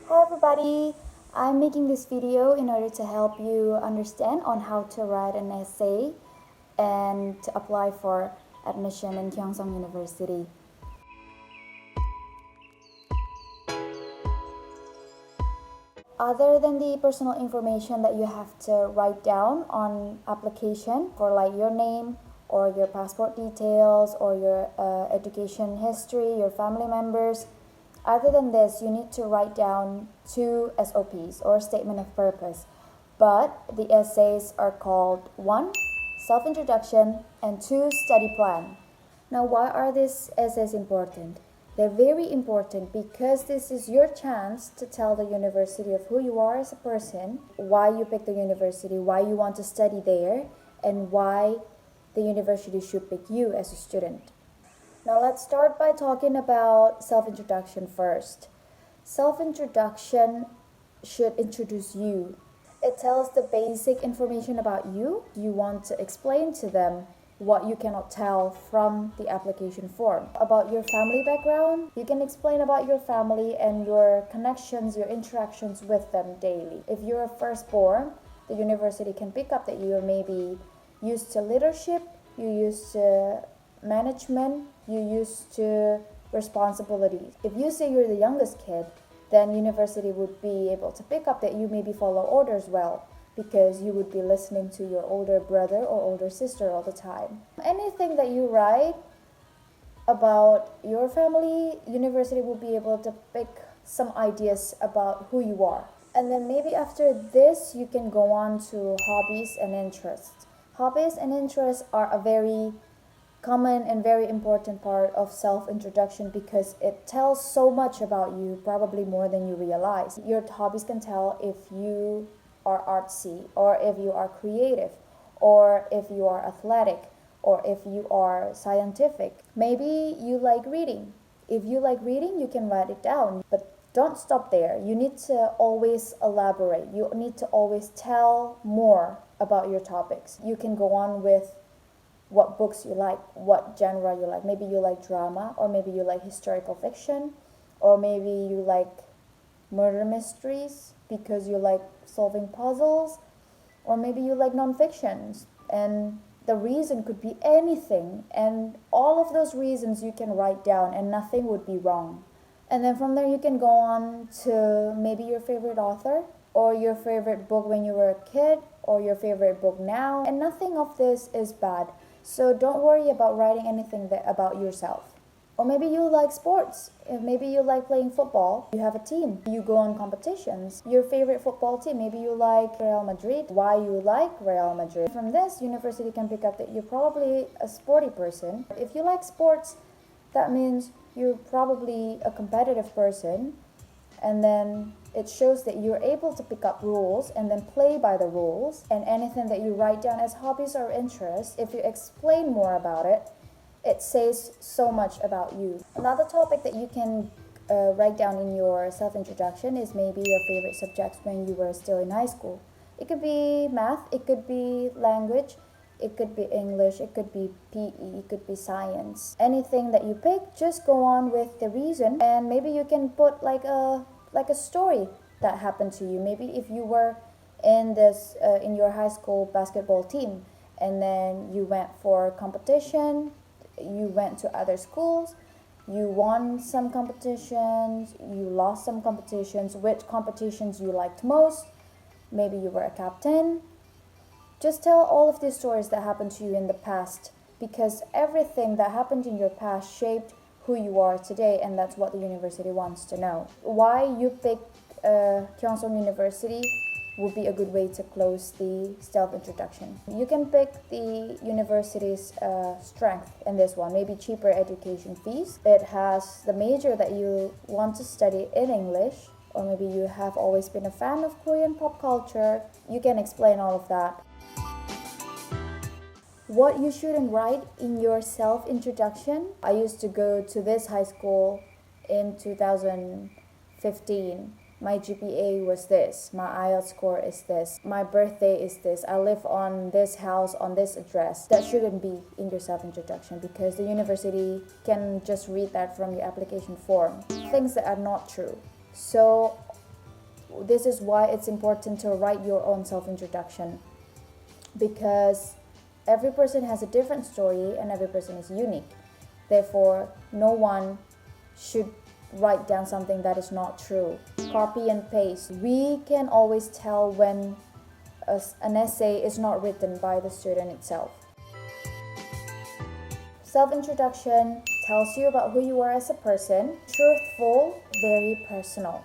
Hi everybody! I'm making this video in order to help you understand on how to write an essay and to apply for admission in Kyungsung University. Other than the personal information that you have to write down on application for like your name or your passport details or your education history, your family members, other than this, you need to write down two SOPs or statement of purpose. But the essays are called 1. Self-introduction and 2. Study plan. Now, why are these essays important? They're very important because this is your chance to tell the university of who you are as a person, why you picked the university, why you want to study there, and why the university should pick you as a student. Now let's start by talking about self-introduction first. Self-introduction should introduce you. It tells the basic information about you. You want to explain to them what you cannot tell from the application form. About your family background, you can explain about your family and your connections, your interactions with them daily. If you're a firstborn, the university can pick up that you are maybe used to leadership, you used to management, you used to responsibilities. If you say you're the youngest kid, then university would be able to pick up that you maybe follow orders well because you would be listening to your older brother or older sister all the time. Anything that you write about your family, university will be able to pick some ideas about who you are. And then maybe after this, you can go on to hobbies and interests. Hobbies and interests are a very common and very important part of self-introduction because it tells so much about you, probably more than you realize. Your hobbies can tell if you are artsy, or if you are creative, or if you are athletic, or if you are scientific. Maybe you like reading. If you like reading, you can write it down, but don't stop there. You need to always elaborate. You need to always tell more about your topics. You can go on with what books you like, what genre you like. Maybe you like drama, or maybe you like historical fiction, or maybe you like murder mysteries because you like solving puzzles, or maybe you like non-fictions. And the reason could be anything, and all of those reasons you can write down and nothing would be wrong. And then from there you can go on to maybe your favorite author, or your favorite book when you were a kid, or your favorite book now. And nothing of this is bad. So don't worry about writing anything about yourself. Or maybe you like sports. Maybe you like playing football. You have a team. You go on competitions. Your favorite football team. Maybe you like Real Madrid. Why you like Real Madrid. From this, university can pick up that you're probably a sporty person. If you like sports, that means you're probably a competitive person. And then it shows that you're able to pick up rules and then play by the rules. And anything that you write down as hobbies or interests, if you explain more about it, it says so much about you. Another topic that you can write down in your self-introduction is maybe your favorite subjects when you were still in high school. It could be math, it could be language, it could be English, it could be PE, it could be science. Anything that you pick, just go on with the reason, and maybe you can put like a story that happened to you. Maybe if you were in your high school basketball team, and then you went for competition, you went to other schools, you won some competitions, you lost some competitions, which competitions you liked most, maybe you were a captain. Just tell all of these stories that happened to you in the past, because everything that happened in your past shaped who you are today, and that's what the university wants to know. Why you picked Kyungsung University would be a good way to close the self-introduction. You can pick the university's strength in this one, maybe cheaper education fees. It has the major that you want to study in English, or maybe you have always been a fan of Korean pop culture. You can explain all of that. What you shouldn't write in your self-introduction. I used to go to this high school in 2015. My GPA was this, my IELTS score is this, my birthday is this, I live on this house on this address. That shouldn't be in your self-introduction because the university can just read that from your application form. Things that are not true. So this is why it's important to write your own self-introduction, because every person has a different story and every person is unique. Therefore, no one should write down something that is not true. Copy and paste. We can always tell when an essay is not written by the student itself. Self-introduction tells you about who you are as a person. Truthful, very personal.